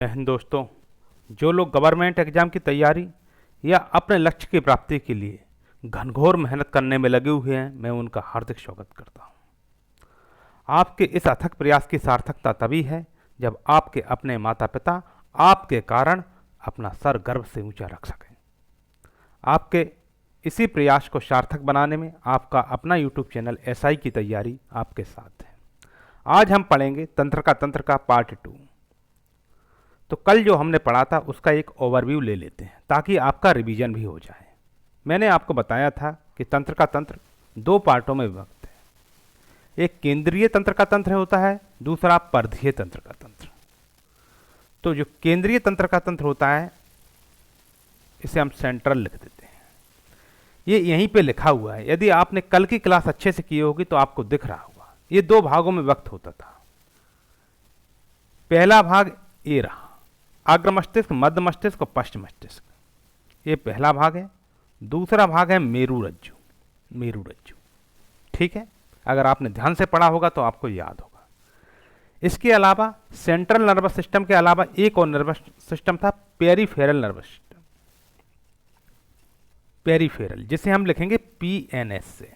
दोस्तों, जो लोग गवर्नमेंट एग्ज़ाम की तैयारी या अपने लक्ष्य की प्राप्ति के लिए घनघोर मेहनत करने में लगे हुए हैं, मैं उनका हार्दिक स्वागत करता हूं। आपके इस अथक प्रयास की सार्थकता तभी है जब आपके अपने माता पिता आपके कारण अपना सर गर्व से ऊंचा रख सकें। आपके इसी प्रयास को सार्थक बनाने में आपका अपना यूट्यूब चैनल एसआई की तैयारी आपके साथ है। आज हम पढ़ेंगे तंत्र का पार्ट 2। तो कल जो हमने पढ़ा था उसका एक ओवरव्यू ले लेते हैं ताकि आपका रिवीजन भी हो जाए। मैंने आपको बताया था कि तंत्र का तंत्र दो पार्टों में विभक्त है। एक केंद्रीय तंत्र का तंत्र होता है, दूसरा परिधीय तंत्र का तंत्र। तो जो केंद्रीय तंत्र का तंत्र होता है इसे हम सेंट्रल लिख देते हैं। ये यहीं पे लिखा हुआ है। यदि आपने कल की क्लास अच्छे से की होगी तो आपको दिख रहा होगा। ये दो भागों में विभक्त होता था। पहला भाग ये रहा, अग्र मस्तिष्क, मध्य मस्तिष्क और पश्च मस्तिष्क। ये पहला भाग है। दूसरा भाग है मेरु रज्जु। मेरु रज्जु, ठीक है। अगर आपने ध्यान से पढ़ा होगा तो आपको याद होगा। इसके अलावा सेंट्रल नर्वस सिस्टम के अलावा एक और नर्वस सिस्टम था, पेरीफेरल नर्वस सिस्टम। पेरीफेरल, जिसे हम लिखेंगे पीएनएस से।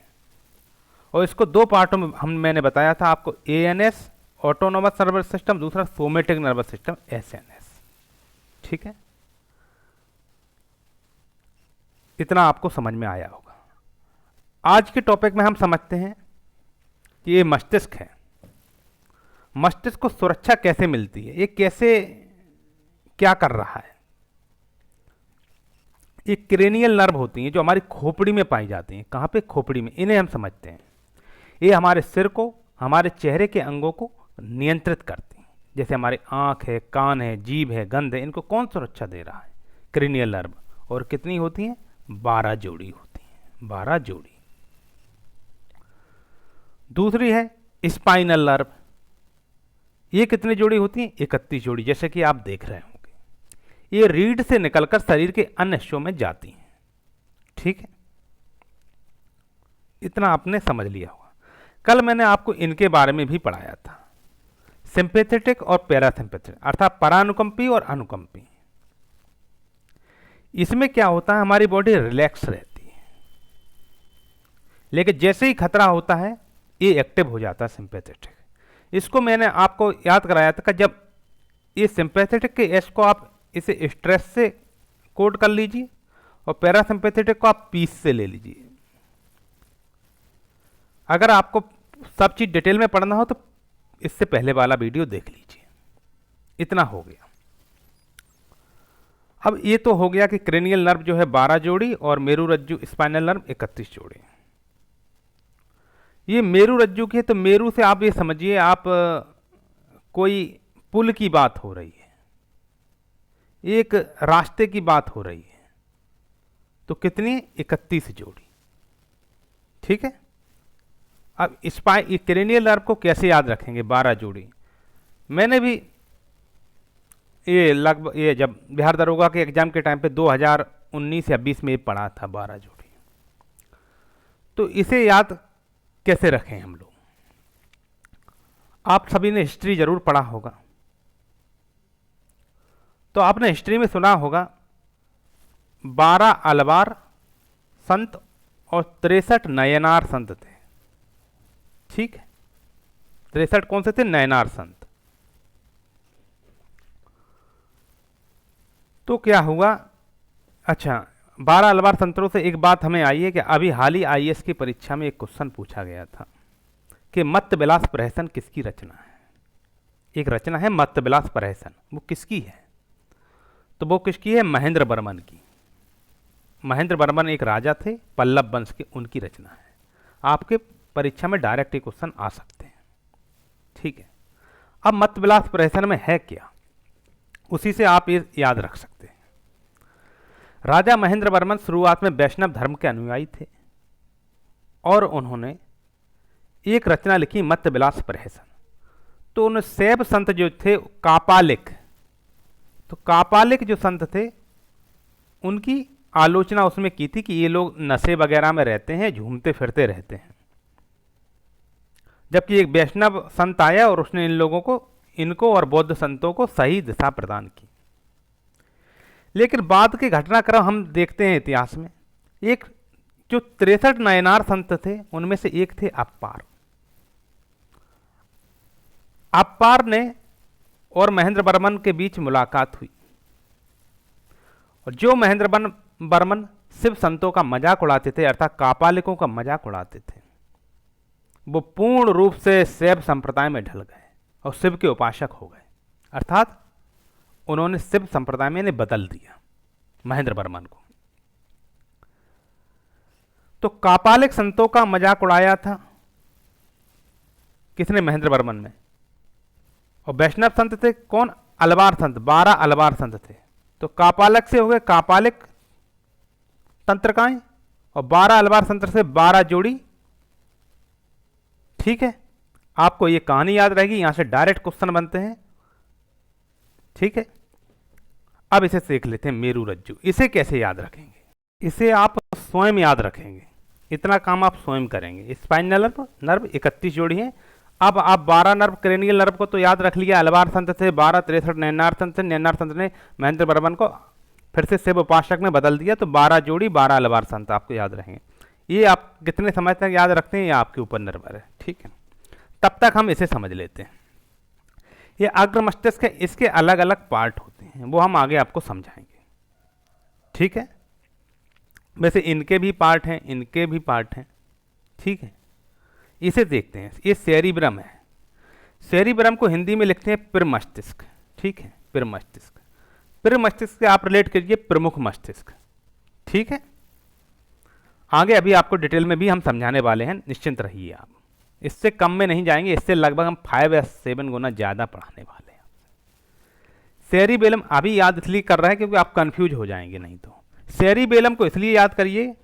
और इसको दो पार्टों में मैंने बताया था आपको, एएनएस ऑटोनोमस नर्वस सिस्टम, दूसरा सोमेटिक नर्वस सिस्टम एसएनएस, ठीक है। इतना आपको समझ में आया होगा। आज के टॉपिक में हम समझते हैं कि ये मस्तिष्क है। मस्तिष्क को सुरक्षा कैसे मिलती है, ये कैसे क्या कर रहा है। ये क्रेनियल नर्व होती हैं जो हमारी खोपड़ी में पाई जाती हैं। कहाँ पे? खोपड़ी में। इन्हें हम समझते हैं। ये हमारे सिर को, हमारे चेहरे के अंगों को नियंत्रित करती हैं। जैसे हमारी आँख है, कान है, जीभ है, गंध है, इनको कौन सुरक्षा दे रहा है? Cranial nerve. और कितनी होती हैं? 12 जोड़ी होती हैं। 12 जोड़ी। दूसरी है स्पाइनल नर्व। ये कितनी जोड़ी होती हैं? 31 जोड़ी, जैसे कि आप देख रहे होंगे। ये रीढ़ से निकलकर शरीर के अन्य हिस्सों में जाती हैं, ठीक है। इतना आपने समझ लिया होगा। कल मैंने आपको इनके बारे में भी पढ़ाया था, सिंपैथेटिक और पैरासिम्पैथेटिक, अर्थात परानुकंपी और अनुकंपी। इसमें क्या होता है, हमारी बॉडी रिलैक्स रहती है, लेकिन जैसे ही खतरा होता है ये एक्टिव हो जाता है सिंपैथेटिक। इसको मैंने आपको याद कराया था कि जब ये सिंपैथेटिक के एस को आप इसे स्ट्रेस से कोड कर लीजिए और पैरासिम्पैथेटिक को आप पीस से ले लीजिए। अगर आपको सब चीज डिटेल में पढ़ना हो तो इससे पहले वाला वीडियो देख लीजिए। इतना हो गया। अब ये तो हो गया कि क्रेनियल नर्व जो है 12 जोड़ी और मेरु रज्जु स्पाइनल नर्व 31 जोड़ी। ये मेरु रज्जु की है, तो मेरु से आप ये समझिए आप कोई पुल की बात हो रही है, एक रास्ते की बात हो रही है। तो कितनी? 31 जोड़ी, ठीक है। अब क्रेनियल नर्व को कैसे याद रखेंगे? 12 जोड़ी। मैंने भी ये लगभग ये जब बिहार दरोगा के एग्जाम के टाइम पे 2019 या 20 में पढ़ा था 12 जोड़ी। तो इसे याद कैसे रखें हम लोग? आप सभी ने हिस्ट्री जरूर पढ़ा होगा। तो आपने हिस्ट्री में सुना होगा 12 अलवार संत और 63 नयनार संत थे, ठीक है। 63 कौन से थे? नयनार संत। तो क्या हुआ? अच्छा, 12 अलवार संतों से एक बात हमें आई है कि अभी हाल ही आईएएस की परीक्षा में एक क्वेश्चन पूछा गया था कि मत्त विलास प्रहसन किसकी रचना है। एक रचना है मत्त विलास प्रहसन, वो किसकी है? तो वो किसकी है? महेंद्र वर्मन की। महेंद्र वर्मन एक राजा थे पल्लव वंश के, उनकी रचना है। आपके परीक्षा में डायरेक्ट एक क्वेश्चन आ सकते हैं, ठीक है। अब मत्त विलास प्रहसन में है क्या, उसी से आप ये याद रख सकते हैं। राजा महेंद्र वर्मन शुरुआत में वैष्णव धर्म के अनुयायी थे और उन्होंने एक रचना लिखी मत्त विलास प्रहसन। तो उन शैव संत जो थे कापालिक, तो कापालिक जो संत थे उनकी आलोचना उसमें की थी कि ये लोग नशे वगैरह में रहते हैं, झूमते फिरते रहते हैं। जबकि एक वैष्णव संत आया और उसने इन लोगों को इनको और बौद्ध संतों को सही दिशा प्रदान की। लेकिन बाद के घटनाक्रम हम देखते हैं इतिहास में, एक जो 63 नयनार संत थे उनमें से एक थे अप्पार। अप्पार ने और महेंद्र वर्मन के बीच मुलाकात हुई, और जो महेंद्र वर्मन शिव संतों का मजाक उड़ाते थे, अर्थात कापालिकों का मजाक उड़ाते थे, वो पूर्ण रूप से शैव संप्रदाय में ढल गए और शिव के उपासक हो गए। अर्थात उन्होंने शिव संप्रदाय में इन्हें बदल दिया महेंद्र वर्मन को। तो कापालिक संतों का मजाक उड़ाया था किसने? महेंद्र वर्मन में। और वैष्णव संत थे कौन? अलवार संत, 12 अलवार संत थे। तो कापालिक से हो गए कापालिक तंत्रकाएं, और 12 अलवार संत से 12 जोड़ी। ठीक है, आपको ये कहानी याद रहेगी, यहां से डायरेक्ट क्वेश्चन बनते हैं। ठीक है, अब इसे सीख लेते हैं। मेरू रज्जु, इसे कैसे याद रखेंगे? इसे आप स्वयं याद रखेंगे, इतना काम आप स्वयं करेंगे। स्पाइनल नर्व 31 जोड़ी है। अब आप 12 नर्व क्रेनियल नर्व को तो याद रख लिया, अलवार संत से 12, 63 नैनार संत से, नैनार संत ने महेंद्र वर्मन को फिर से शिव उपासक में बदल दिया, तो 12 जोड़ी 12 अलवार संत आपको याद रहेंगे। ये आप कितने समय तक याद रखते हैं ये आपके ऊपर निर्भर है। ठीक है, तब तक हम इसे समझ लेते हैं। ये अग्र मस्तिष्क है, इसके अलग अलग पार्ट होते हैं, वो हम आगे आपको समझाएंगे। ठीक है, वैसे इनके भी पार्ट हैं, इनके भी पार्ट हैं। ठीक है, इसे देखते हैं। ये सेरिब्रम है। सेरिब्रम को हिंदी में लिखते हैं पिर मस्तिष्क। ठीक है, पिर मस्तिष्क। पिर मस्तिष्क से आप रिलेट कीजिए प्रमुख मस्तिष्क। ठीक है, आगे अभी आपको डिटेल में भी हम समझाने वाले हैं, निश्चिंत रहिए आप। इससे कम में नहीं जाएंगे, इससे लगभग हम 5 या 7 गुना ज़्यादा पढ़ाने वाले हैं। सेरिबेलम अभी याद इसलिए कर रहे हैं क्योंकि आप कंफ्यूज हो जाएंगे नहीं तो। सेरिबेलम को इसलिए याद करिए,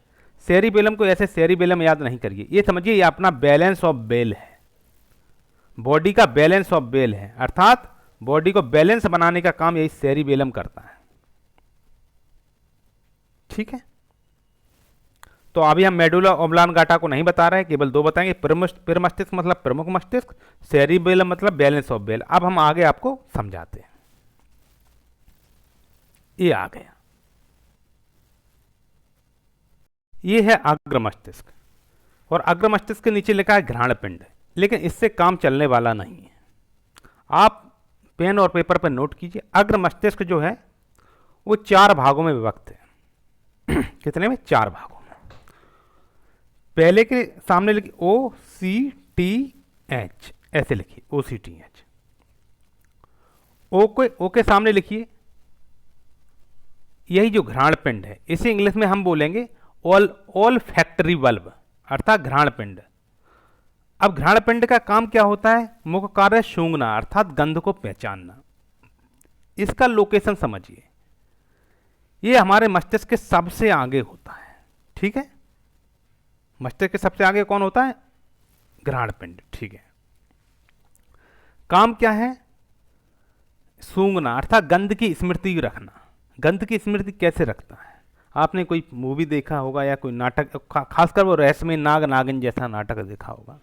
सेरिबेलम को ऐसे सेरिबेलम याद नहीं करिए, ये समझिए ये अपना बैलेंस ऑफ बेल है, बॉडी का बैलेंस ऑफ बेल है, अर्थात बॉडी को बैलेंस बनाने का काम यही सेरिबेलम करता है। ठीक है, तो अभी हम मेडुला ओब्लांगाटा को नहीं बता रहे हैं, केवल 2 बताएंगे। पिर मस्तिष्क मतलब प्रमुख मस्तिष्क, सेरिबेलम मतलब बैलेंस ऑफ बेल। अब हम आगे आपको समझाते हैं। ये आ गया, ये है अग्र मस्तिष्क, और अग्र मस्तिष्क के नीचे लिखा है घ्राण पिंड, लेकिन इससे काम चलने वाला नहीं है। आप पेन और पेपर पर नोट कीजिए। अग्र मस्तिष्क जो है वो 4 भागों में विभक्त है। कितने में? 4 भागों में। पहले के सामने लिखिए OCTH, ऐसे लिखिए OCTH। ओ के सामने लिखिए यही जो घ्राण पिंड है, इसे इंग्लिश में हम बोलेंगे ऑल फैक्टरी बल्ब, अर्थात घ्राण पिंड। अब घ्राण पिंड का काम क्या होता है? मुख्य कार्य सूंघना, अर्थात गंध को पहचानना। इसका लोकेशन समझिए, ये हमारे मस्तिष्क के सबसे आगे होता है। ठीक है, मस्तिष्क के सबसे आगे कौन होता है? घ्राण पिंड। ठीक है, काम क्या है? सूंघना, अर्थात गंध की स्मृति रखना। गंध की स्मृति कैसे रखता है? आपने कोई मूवी देखा होगा या कोई नाटक, खासकर वो रहस्यमय नाग नागिन जैसा नाटक देखा होगा,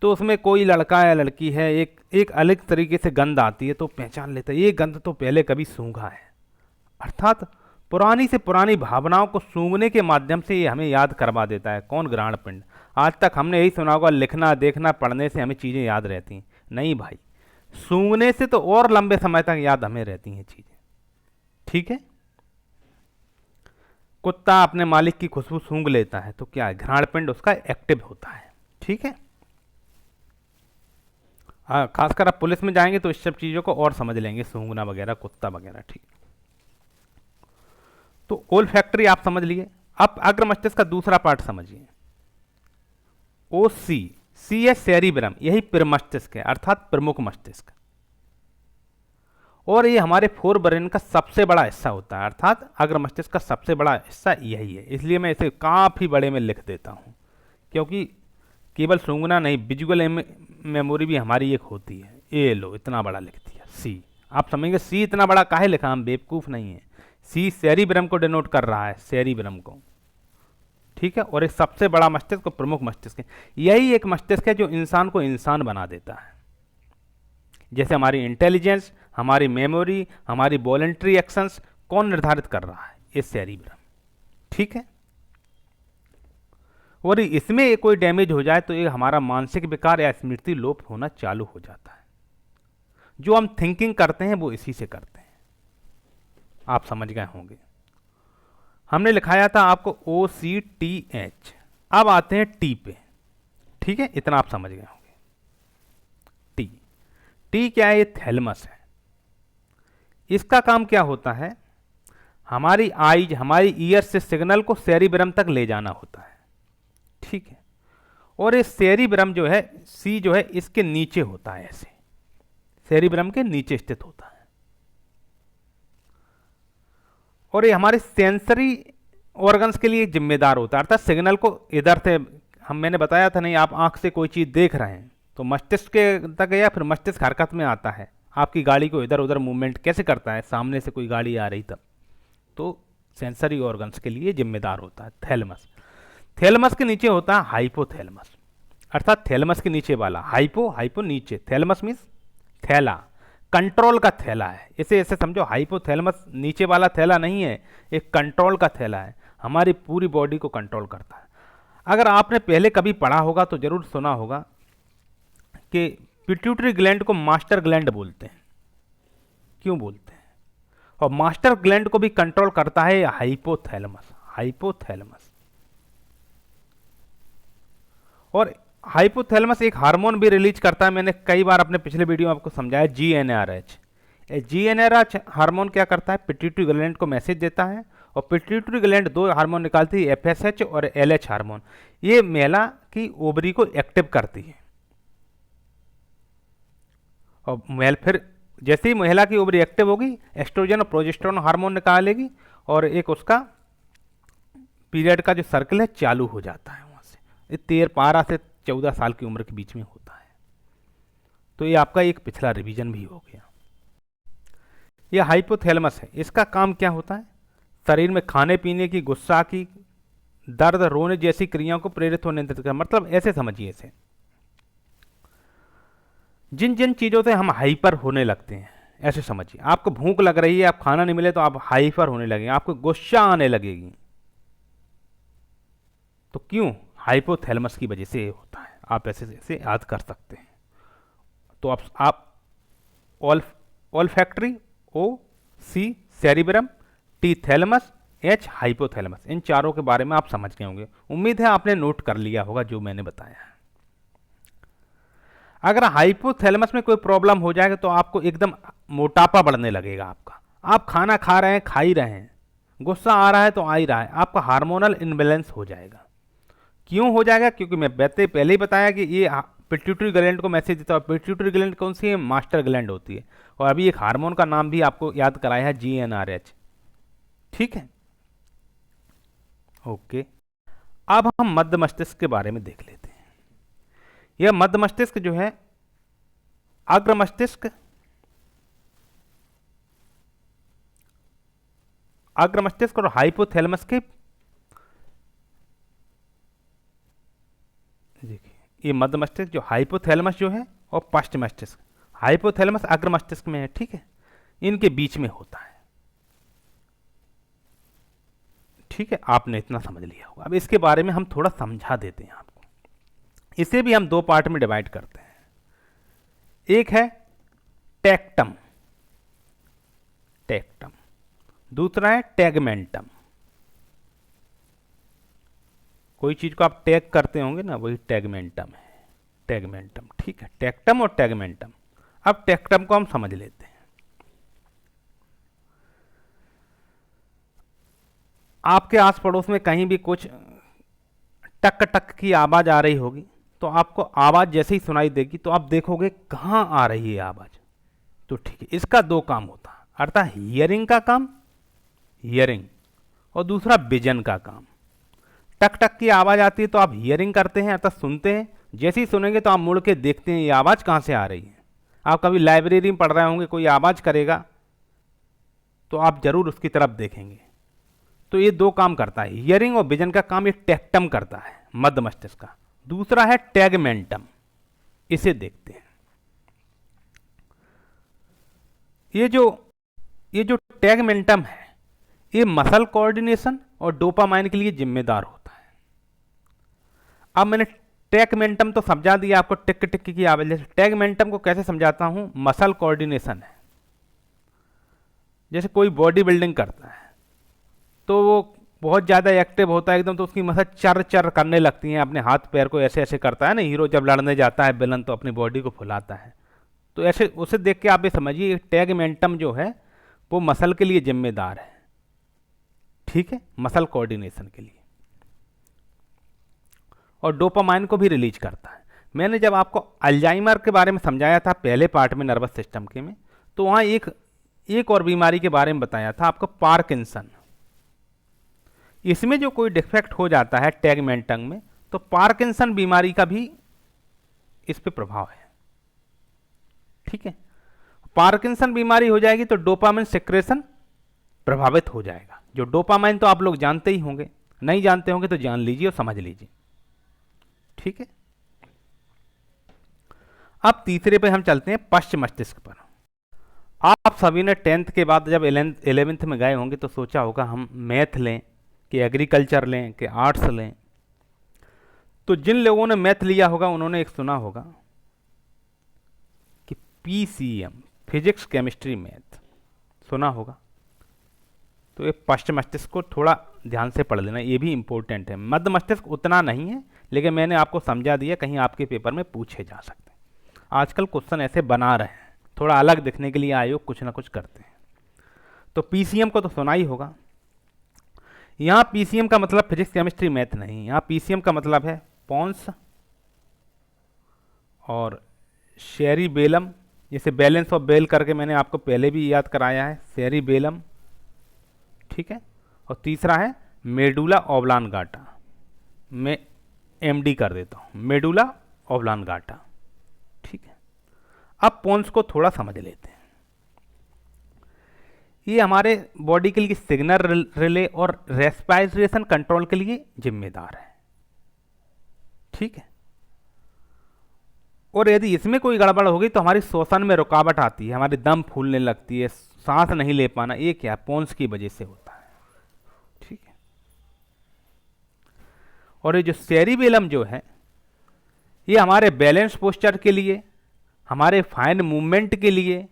तो उसमें कोई लड़का या लड़की है, एक अलग तरीके से गंध आती है तो पहचान लेता है ये गंध तो पहले कभी सूंघा है। अर्थात पुरानी से पुरानी भावनाओं को सूंघने के माध्यम से ये हमें याद करवा देता है। कौन? घ्राण पिंड। आज तक हमने यही सुना होगा लिखना, देखना, पढ़ने से हमें चीज़ें याद रहती हैं। नहीं भाई, सूंघने से तो और लंबे समय तक याद हमें रहती हैं चीज़ें। ठीक है, कुत्ता अपने मालिक की खुशबू सूंघ लेता है तो क्या है? घ्राण पिंड उसका एक्टिव होता है। ठीक है, खासकर आप पुलिस में जाएंगे तो इस सब चीज़ों को और समझ लेंगे, सूंघना वगैरह, कुत्ता वगैरह। ठीक, तो ओल फैक्ट्री आप समझ लिए। अब अग्र मस्तिष्क का दूसरा पार्ट समझिए। सी है सेरिब्रम, यही पिर मस्तिष्क है, अर्थात प्रमुख मस्तिष्क, और ये हमारे फोर ब्रेन का सबसे बड़ा हिस्सा होता है, अर्थात अग्र मस्तिष्क का सबसे बड़ा हिस्सा यही है। इसलिए मैं इसे काफ़ी बड़े में लिख देता हूँ, क्योंकि केवल सूंघना नहीं, विजुअल मेमोरी भी हमारी एक होती है। ये लो, इतना बड़ा लिख दिया सी। आप समझेंगे सी इतना बड़ा काहे लिखा, हम बेवकूफ़ नहीं है। सी सेरिब्रम को डिनोट कर रहा है, सेरिब्रम को। ठीक है, और एक सबसे बड़ा मस्तिष्क प्रमुख मस्तिष्क है। यही एक मस्तिष्क है जो इंसान को इंसान बना देता है। जैसे हमारी इंटेलिजेंस, हमारी मेमोरी, हमारी वॉलंटरी एक्शंस कौन निर्धारित कर रहा है? ये सेरिब्रम। ठीक है। और इसमें कोई डैमेज हो जाए तो ये हमारा मानसिक विकार या स्मृति लोप होना चालू हो जाता है। जो हम थिंकिंग करते हैं वो इसी से करते हैं। आप समझ गए होंगे। हमने लिखाया था आपको OCTH। अब आते हैं टी पे। ठीक है, इतना आप समझ गए होंगे। टी, टी क्या है? ये थैलेमस है। इसका काम क्या होता है? हमारी आईज, हमारी ईयर से सिग्नल को सेरिब्रम तक ले जाना होता है। ठीक है। और ये सेरिब्रम जो है, सी जो है, इसके नीचे होता है, ऐसे सेरिब्रम के नीचे स्थित होता है। और ये हमारे सेंसरी ऑर्गन्स के लिए जिम्मेदार होता है, अर्थात सिग्नल को इधर से, मैंने बताया था नहीं, आप आंख से कोई चीज़ देख रहे हैं तो मस्तिष्क के तक या फिर मस्तिष्क हरकत में आता है। आपकी गाड़ी को इधर उधर मूवमेंट कैसे करता है? सामने से कोई गाड़ी आ रही तब, तो सेंसरी ऑर्गन्स के लिए जिम्मेदार होता है थैलेमस। थैलेमस के नीचे होता है हाइपोथैलेमस, अर्थात थैलेमस के नीचे वाला। हाइपो नीचे, थैलेमस मीन्स थैला, कंट्रोल का थैला है। इसे ऐसे समझो, हाइपोथैलेमस नीचे वाला थैला नहीं है, एक कंट्रोल का थैला है, हमारी पूरी बॉडी को कंट्रोल करता है। अगर आपने पहले कभी पढ़ा होगा तो जरूर सुना होगा कि पिट्यूटरी ग्लैंड को मास्टर ग्लैंड बोलते हैं। क्यों बोलते हैं? और मास्टर ग्लैंड को भी कंट्रोल करता है हाइपोथैलेमस। हाइपोथैलेमस और हाइपोथैलेमस एक हार्मोन भी रिलीज करता है। मैंने कई बार अपने पिछले वीडियो में आपको समझाया, GnRH। GnRH हार्मोन क्या करता है? पिट्यूटरी ग्लैंड को मैसेज देता है, और पिट्यूटरी ग्लैंड दो हार्मोन निकालती है, FSH और LH हार्मोन। ये महिला की ओवरी को एक्टिव करती है। और फिर जैसे ही महिला की ओवरी एक्टिव होगी, एस्ट्रोजन और प्रोजेस्टेरोन हार्मोन निकालेगी, और एक उसका पीरियड का जो सर्कल है चालू हो जाता है। वहाँ से 12 से 14 साल की उम्र के बीच में होता है। तो ये आपका एक पिछला रिवीजन भी हो गया। ये हाइपोथैलेमस है। इसका काम क्या होता है? शरीर में खाने पीने की, गुस्सा की, दर्द, रोने जैसी क्रियाओं को प्रेरित और नियंत्रित करना। मतलब ऐसे समझिए इसे, जिन जिन चीज़ों से हम हाइपर होने लगते हैं, ऐसे समझिए। आपको भूख लग रही है, आप खाना नहीं मिले तो आप हाइपर होने लगेंगे, आपको गुस्सा आने लगेगी। तो क्यों? हाइपोथैलेमस की वजह से होता है। आप ऐसे याद कर सकते हैं। तो आप olfactory, OC cerebrum, T thalamus, H hypothalamus, इन चारों के बारे में आप समझ गए होंगे। उम्मीद है आपने नोट कर लिया होगा जो मैंने बताया है। अगर हाइपोथैलेमस में कोई प्रॉब्लम हो जाएगा तो आपको एकदम मोटापा बढ़ने लगेगा आपका। आप खाना खा रहे हैं, खा ही रहे हैं, गुस्सा आ रहा है तो आ ही रहा है, आपका हार्मोनल इनबैलेंस हो जाएगा। क्यों हो जाएगा? क्योंकि मैं पहले ही बताया कि ये पिट्यूटरी ग्लैंड को मैसेज देता है। पिट्यूटरी ग्लैंड कौन सी है? मास्टर ग्लैंड होती है। और अभी एक हार्मोन का नाम भी आपको याद कराया है, GnRH। ठीक है, ओके। अब हम मध्य मस्तिष्क के बारे में देख लेते हैं। यह मध्य मस्तिष्क जो है, अग्र मस्तिष्क, और हाइपोथैलेमस के, देखिए ये मध्य मस्तिष्क जो हाइपोथैलेमस जो है, और पश्च मस्तिष्क। हाइपोथैलेमस अग्र मस्तिष्क में है, ठीक है, इनके बीच में होता है। ठीक है, आपने इतना समझ लिया होगा। अब इसके बारे में हम थोड़ा समझा देते हैं आपको। इसे भी हम दो पार्ट में डिवाइड करते हैं। एक है टेक्टम, दूसरा है टैगमेंटम। कोई चीज को आप टैग करते होंगे ना, वही टैगमेंटम है। टैगमेंटम, ठीक है, टेक्टम और टैगमेंटम। अब टेक्टम को हम समझ लेते हैं। आपके आस पड़ोस में कहीं भी कुछ टक टक की आवाज आ रही होगी, तो आपको आवाज जैसे ही सुनाई देगी तो आप देखोगे कहाँ आ रही है आवाज। तो ठीक है, इसका दो काम होता है, अर्थात हियरिंग का काम, हियरिंग, और दूसरा विजन का काम। टक टक की आवाज आती है तो आप हियरिंग करते हैं, अर्थात सुनते हैं। जैसे ही सुनेंगे तो आप मुड़ के देखते हैं ये आवाज कहाँ से आ रही है। आप कभी लाइब्रेरी में पढ़ रहे होंगे, कोई आवाज करेगा तो आप जरूर उसकी तरफ देखेंगे। तो ये दो काम करता है, हियरिंग और विजन का काम ये टेक्टम करता है, मध्य मस्तिष्क का। दूसरा है टैगमेंटम, इसे देखते हैं। ये जो ये जो टैगमेंटम है ये मसल कोऑर्डिनेशन और डोपामाइन के लिए जिम्मेदार होता है। अब मैंने टैगमेंटम तो समझा दिया आपको, टिक टिक की आवाज। टैगमेंटम को कैसे समझाता हूं? मसल कोऑर्डिनेशन है। जैसे कोई बॉडी बिल्डिंग करता है तो वो बहुत ज़्यादा एक्टिव होता है एकदम, तो उसकी मसल चर चर करने लगती हैं, अपने हाथ पैर को ऐसे ऐसे करता है ना। हीरो जब लड़ने जाता है विलन तो अपनी बॉडी को फुलाता है, तो ऐसे उसे देख के आप ये समझिए टैगमेंटम जो है वो मसल के लिए जिम्मेदार है, ठीक है, मसल कोऑर्डिनेशन के लिए, और डोपामाइन को भी रिलीज करता है। मैंने जब आपको अल्जाइमर के बारे में समझाया था पहले पार्ट में नर्वस सिस्टम के में, तो वहाँ एक और बीमारी के बारे में बताया था आपको, पार्किंसन। इसमें जो कोई डिफेक्ट हो जाता है टैगमेंटम में तो पार्किंसन बीमारी का भी इस पे प्रभाव है, ठीक है। पार्किंसन बीमारी हो जाएगी तो डोपामाइन सिक्रेशन प्रभावित हो जाएगा। जो डोपामाइन तो आप लोग जानते ही होंगे, नहीं जानते होंगे तो जान लीजिए और समझ लीजिए, ठीक है। अब तीसरे पे हम चलते हैं, पश्च मस्तिष्क पर। आप सभी ने 10th के बाद जब 11th में गए होंगे तो सोचा होगा हम मैथ लें कि एग्रीकल्चर लें कि आर्ट्स लें। तो जिन लोगों ने मैथ लिया होगा उन्होंने एक सुना होगा कि PCM, फिजिक्स केमिस्ट्री मैथ, सुना होगा। तो ये पश्च मस्तिष्क को थोड़ा ध्यान से पढ़ लेना, ये भी इंपॉर्टेंट है। मध्य मस्तिष्क उतना नहीं है, लेकिन मैंने आपको समझा दिया, कहीं आपके पेपर में पूछे जा सकते हैं। आजकल क्वेश्चन ऐसे बना रहे हैं, थोड़ा अलग दिखने के लिए आयोग कुछ ना कुछ करते हैं। तो PCM को तो सुना ही होगा। यहाँ PCM का मतलब फिजिक्स केमिस्ट्री मैथ नहीं, यहाँ PCM का मतलब है पोन्स और सेरिबेलम। जैसे बैलेंस ऑफ बेल करके मैंने आपको पहले भी याद कराया है, सेरिबेलम, ठीक है। और तीसरा है मेडुला ऑब्लांगाटा, मैं MD कर देता हूँ, मेडुला ऑब्लांगाटा, ठीक है। अब पोन्स को थोड़ा समझ लेते हैं। ये हमारे बॉडी के लिए सिग्नल रिले और रेस्पिरेशन कंट्रोल के लिए जिम्मेदार है, ठीक है। और यदि इसमें कोई गड़बड़ होगी तो हमारी श्वसन में रुकावट आती है, हमारी दम फूलने लगती है, सांस नहीं ले पाना, ये क्या पोन्स की वजह से होता है, ठीक है। और ये जो सेरिबेलम जो है ये हमारे बैलेंस पोस्चर के लिए, हमारे फाइन मूवमेंट के लिए,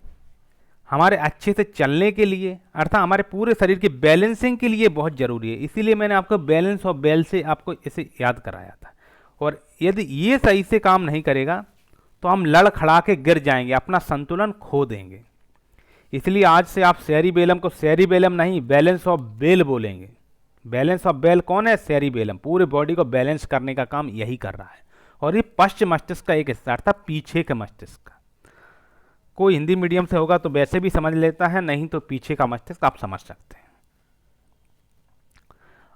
हमारे अच्छे से चलने के लिए, अर्थात हमारे पूरे शरीर की बैलेंसिंग के लिए बहुत ज़रूरी है। इसीलिए मैंने आपको बैलेंस ऑफ बेल से आपको इसे याद कराया था। और यदि ये सही से काम नहीं करेगा तो हम लड़खड़ा के गिर जाएंगे, अपना संतुलन खो देंगे। इसलिए आज से आप सेरिबेलम को सेरिबेलम नहीं, बैलेंस ऑफ बेल बोलेंगे। बैलेंस ऑफ बेल कौन है? सेरिबेलम। पूरे बॉडी को बैलेंस करने का काम यही कर रहा है। और ये पश्च मस्तिष्क का एक हिस्सा था, पीछे के मस्तिष्क का। कोई हिंदी मीडियम से होगा तो वैसे भी समझ लेता है, नहीं तो पीछे का मस्तिष्क आप समझ सकते हैं।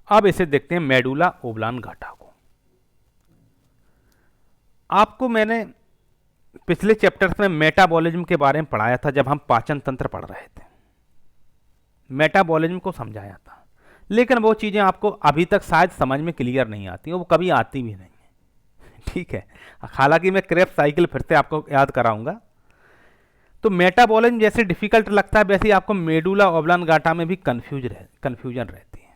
अब इसे देखते हैं मेडुला ओब्लांगाटा को। आपको मैंने पिछले चैप्टर्स में मेटाबॉलिज्म के बारे में पढ़ाया था, जब हम पाचन तंत्र पढ़ रहे थे, मेटाबॉलिज्म को समझाया था। लेकिन वो चीज़ें आपको अभी तक शायद समझ में क्लियर नहीं आती, वो कभी आती भी नहीं है, ठीक है। हालांकि मैं क्रेब्स साइकिल फिर से आपको याद कराऊंगा। तो मेटाबॉलिज्म जैसे डिफिकल्ट लगता है वैसे ही आपको मेडुला ऑब्लांगाटा में भी कन्फ्यूजन रहती है।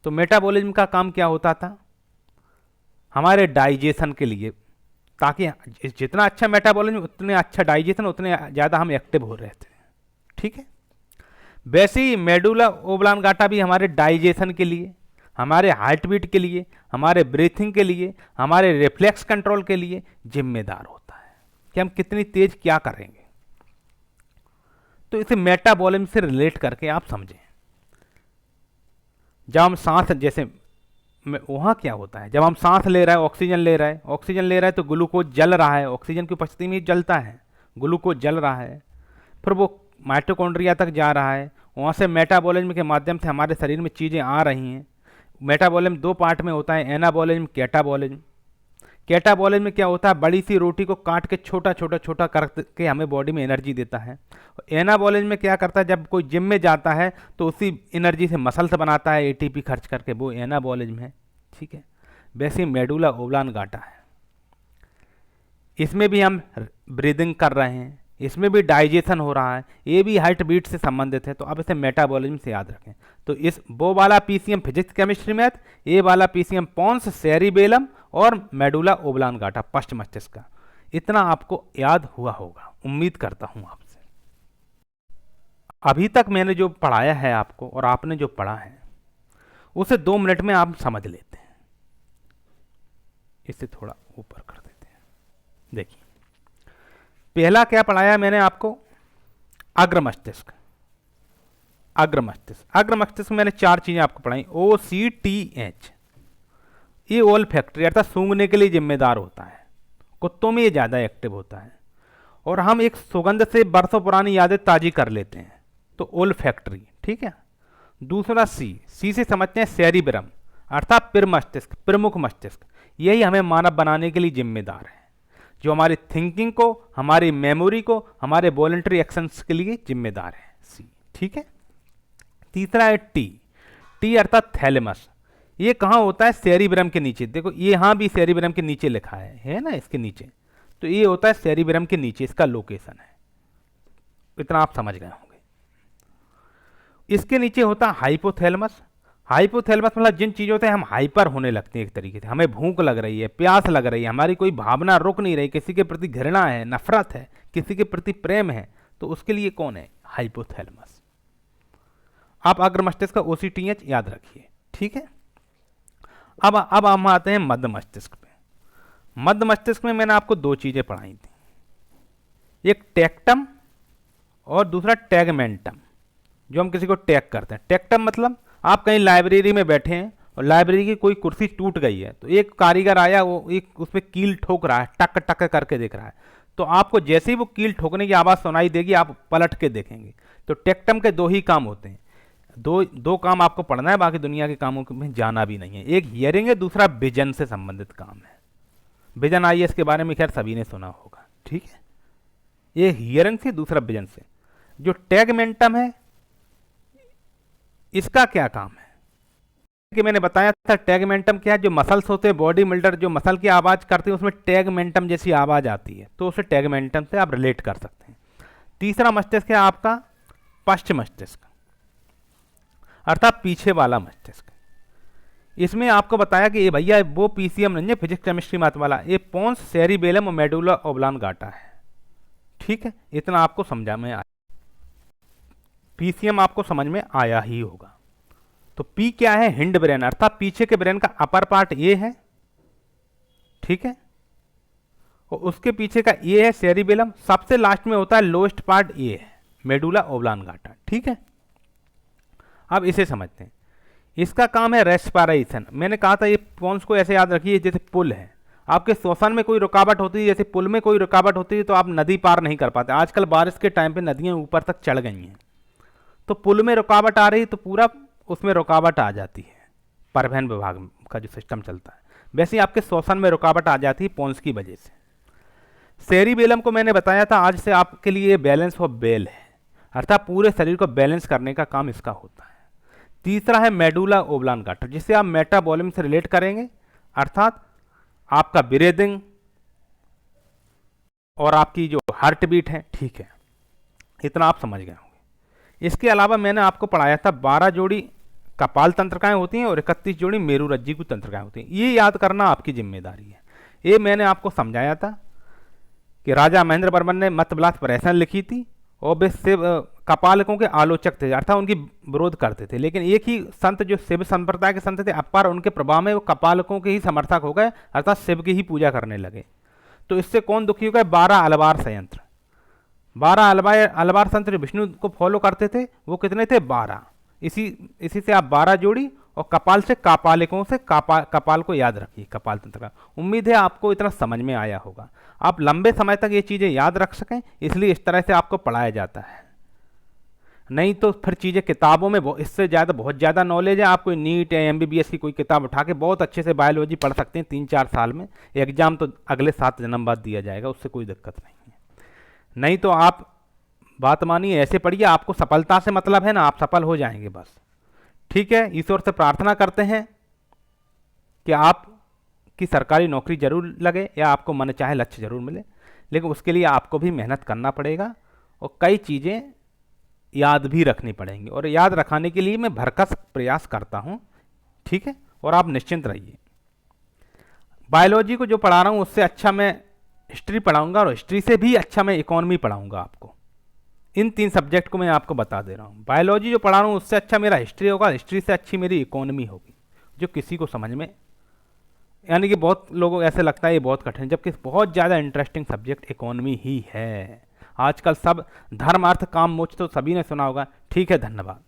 तो मेटाबॉलिज्म का काम क्या होता था? हमारे डाइजेशन के लिए, ताकि जितना अच्छा मेटाबॉलिज्म उतने अच्छा डाइजेशन, उतने ज़्यादा हम एक्टिव हो रहे थे, ठीक है। वैसे ही मेडुला ओब्लांगाटा भी हमारे डाइजेशन के लिए, हमारे हार्ट बीट के लिए, हमारे ब्रीथिंग के लिए, हमारे रिफ्लेक्स कंट्रोल के लिए जिम्मेदार होता है कि हम कितनी तेज क्या करेंगे। तो इसे मेटाबॉलिज्म से रिलेट करके आप समझें। जब हम सांस, जैसे वहाँ क्या होता है, जब हम सांस ले रहे हैं, ऑक्सीजन ले रहे हैं तो ग्लूकोज जल रहा है, ऑक्सीजन की उपस्थिति में जलता है, ग्लूकोज जल रहा है, फिर वो माइटोकॉन्ड्रिया तक जा रहा है, वहाँ से मेटाबॉलिज्म के माध्यम से हमारे शरीर में चीज़ें आ रही हैं। मेटाबॉलिज्म दो पार्ट में होता है, एनाबॉलिज्म, कैटाबॉलिज्म। कैटाबॉलिज्म में क्या होता है? बड़ी सी रोटी को काट के छोटा छोटा करके हमें बॉडी में एनर्जी देता है। एनाबॉलिज्म में क्या करता है? जब कोई जिम में जाता है तो उसी एनर्जी से मसल्स बनाता है ATP खर्च करके, वो एनाबॉलिज्म है, ठीक है। वैसे मेडुला ओब्लांगाटा है, इसमें भी हम ब्रीदिंग कर रहे हैं, इसमें भी डाइजेशन हो रहा है, ये भी हार्ट बीट से संबंधित है, तो अब इसे मेटाबॉलिज्म से याद रखें। तो इस वो वाला पीसीएम फिजिक्स केमिस्ट्री मैथ, ये वाला पीसीएम पोन्स सेरिबेलम और मेडुला ओब्लांगाटा पश्च मस्तिष्क का, इतना आपको याद हुआ होगा, उम्मीद करता हूं आपसे। अभी तक मैंने जो पढ़ाया है आपको और आपने जो पढ़ा है उसे 2 मिनट में आप समझ लेते हैं। इसे थोड़ा ऊपर कर देते हैं। देखिए, पहला क्या पढ़ाया मैंने आपको, अग्र मस्तिष्क। अग्र मस्तिष्क, अग्र मस्तिष्क में मैंने 4 चीजें आपको पढ़ाई। OCTH, ये ओल फैक्ट्री अर्थात सूंघने के लिए जिम्मेदार होता है, कुत्तों में ये ज़्यादा एक्टिव होता है, और हम एक सुगंध से बरसों पुरानी यादें ताजी कर लेते हैं, तो ओल फैक्ट्री, ठीक है। दूसरा सी से समझते हैं सेरिब्रम अर्थात पिर मस्तिष्क, प्रमुख मस्तिष्क, यही हमें मानव बनाने के लिए जिम्मेदार है, जो हमारी थिंकिंग को, हमारी मेमोरी को, हमारे वॉलंटरी एक्शंस के लिए जिम्मेदार है, सी, ठीक है। तीसरा है टी अर्थात थैलेमस, ये कहाँ होता है, सेरिब्रम के नीचे। देखो ये यहाँ भी सेरिब्रम के नीचे लिखा है ना, इसके नीचे, तो ये होता है सेरिब्रम के नीचे, इसका लोकेशन है, इतना आप समझ गए होंगे। इसके नीचे होता है हाइपोथैलेमस। हाइपोथैलेमस मतलब जिन चीज़ों से हम हाइपर होने लगते हैं, एक तरीके से हमें भूख लग रही है, प्यास लग रही है, हमारी कोई भावना रुक नहीं रही, किसी के प्रति घृणा है, नफरत है, किसी के प्रति प्रेम है, तो उसके लिए कौन है, हाइपोथैलेमस। आप अग्र मस्तिष्क का OCTH याद रखिए, ठीक है। अब हम आते हैं मध्य मस्तिष्क पे। मध्य मस्तिष्क में मैंने आपको 2 चीजें पढ़ाई थी, एक टेक्टम और दूसरा टैगमेंटम, जो हम किसी को टैग करते हैं। टेक्टम मतलब आप कहीं लाइब्रेरी में बैठे हैं और लाइब्रेरी की कोई कुर्सी टूट गई है, तो एक कारीगर आया, वो एक उसमें कील ठोक रहा है, टक टक करके देख रहा है, तो आपको जैसे ही वो कील ठोकने की आवाज़ सुनाई देगी आप पलट के देखेंगे। तो टेक्टम के 2 ही काम होते हैं, दो काम आपको पढ़ना है, बाकी दुनिया के कामों में जाना भी नहीं है। एक हियरिंग है, दूसरा विजन से संबंधित काम है। विजन IAS के बारे में खैर सभी ने सुना होगा, ठीक है। ये हियरिंग से, दूसरा विजन से। जो टैगमेंटम है, इसका क्या काम है कि मैंने बताया था, टैगमेंटम क्या है, जो मसल्स होते हैं, बॉडी बिल्डर जो मसल की आवाज करते हैं उसमें टैगमेंटम जैसी आवाज आती है, तो उसे टैगमेंटम से आप रिलेट कर सकते हैं। तीसरा मस्तिष्क है आपका पश्च मस्तिष्क अर्थात पीछे वाला मस्तिष्क। इसमें आपको बताया कि ये भैया वो पीसीएम नहीं है फिजिक्स केमिस्ट्री मैथ वाला, ये पोन्स सेरिबेलम और मेडुला ओब्लांगाटा है, ठीक है। इतना आपको समझा में आया, पीसीएम आपको समझ में आया ही होगा। तो पी क्या है, हिंड ब्रेन अर्थात पीछे के ब्रेन का अपर पार्ट ये है, ठीक है, और उसके पीछे का ये है सेरिबेलम, सबसे लास्ट में होता है लोएस्ट पार्ट ये है मेडुला ओब्लांगाटा, ठीक है। अब इसे समझते हैं, इसका काम है रेस्पिरेशन। मैंने कहा था ये पोन्स को ऐसे याद रखिए जैसे पुल है, आपके श्वसन में कोई रुकावट होती है, जैसे पुल में कोई रुकावट होती है तो आप नदी पार नहीं कर पाते। आजकल बारिश के टाइम पे नदियां ऊपर तक चढ़ गई हैं, तो पुल में रुकावट आ रही तो पूरा उसमें रुकावट आ जाती है, परिवहन विभाग का जो सिस्टम चलता है, वैसे ही आपके श्वसन में रुकावट आ जाती है पोन्स की वजह से। सेरिबेलम को मैंने बताया था आज से आपके लिए बैलेंस ऑफ बेल है, अर्थात पूरे शरीर को बैलेंस करने का काम इसका होता है। तीसरा है मेडुला ओब्लांगाटा, जिसे आप मेटाबॉलिज्म से रिलेट करेंगे, अर्थात आपका ब्रीदिंग और आपकी जो हार्ट बीट है, ठीक है, इतना आप समझ गए होंगे। इसके अलावा मैंने आपको पढ़ाया था 12 जोड़ी कपाल तंत्रिकाएं होती हैं और 31 जोड़ी मेरुरज्जु तंत्रिकाएं होती हैं, ये याद करना आपकी जिम्मेदारी है। ये मैंने आपको समझाया था कि राजा महेंद्र वर्मन ने मतविलास प्रहसन लिखी थी और वे शिव कपालकों के आलोचक थे, अर्थात उनकी विरोध करते थे, लेकिन एक ही संत जो शिव संप्रदाय के संत थे, अपार उनके प्रभाव में वो कपालकों के ही समर्थक हो गए, अर्थात शिव की ही पूजा करने लगे। तो इससे कौन दुखी हो गए, 12 अलवार संयंत्र। 12 अलवार संयंत्र विष्णु को फॉलो करते थे, वो कितने थे, 12। इसी से आप 12 जोड़ी और कपाल से कापालिकों से कपाल को याद रखिए, कपाल तंत्र का। उम्मीद है आपको इतना समझ में आया होगा, आप लंबे समय तक ये चीज़ें याद रख सकें, इसलिए इस तरह से आपको पढ़ाया जाता है। नहीं तो फिर चीज़ें किताबों में इससे ज़्यादा बहुत ज़्यादा नॉलेज है। आप कोई नीट या MBBS की कोई किताब उठा के बहुत अच्छे से बायोलॉजी पढ़ सकते हैं 3-4 साल में, एग्जाम तो अगले 7 जन्म बाद दिया जाएगा, उससे कोई दिक्कत नहीं है। नहीं तो आप बात मानिए, ऐसे पढ़िए, आपको सफलता से मतलब है ना, आप सफल हो जाएंगे बस, ठीक है। ईश्वर से प्रार्थना करते हैं कि आपकी सरकारी नौकरी जरूर लगे या आपको मन चाहे लक्ष्य जरूर मिले, लेकिन उसके लिए आपको भी मेहनत करना पड़ेगा और कई चीज़ें याद भी रखनी पड़ेंगी, और याद रखाने के लिए मैं भरकस प्रयास करता हूँ। ठीक है, और आप निश्चिंत रहिए। बायोलॉजी को जो पढ़ा रहा हूँ उससे अच्छा मैं हिस्ट्री पढ़ाऊँगा, और हिस्ट्री से भी अच्छा मैं इकोनॉमी पढ़ाऊँगा आपको। इन 3 सब्जेक्ट को मैं आपको बता दे रहा हूँ। बायोलॉजी जो पढ़ा रहा हूँ उससे अच्छा मेरा हिस्ट्री होगा, हिस्ट्री से अच्छी मेरी इकोनॉमी होगी, जो किसी को समझ में, यानी कि बहुत लोगों को ऐसे लगता है ये बहुत कठिन, जबकि बहुत ज़्यादा इंटरेस्टिंग सब्जेक्ट इकोनॉमी ही है। आजकल सब धर्म अर्थ काम मोक्ष तो सभी ने सुना होगा। ठीक है, धन्यवाद।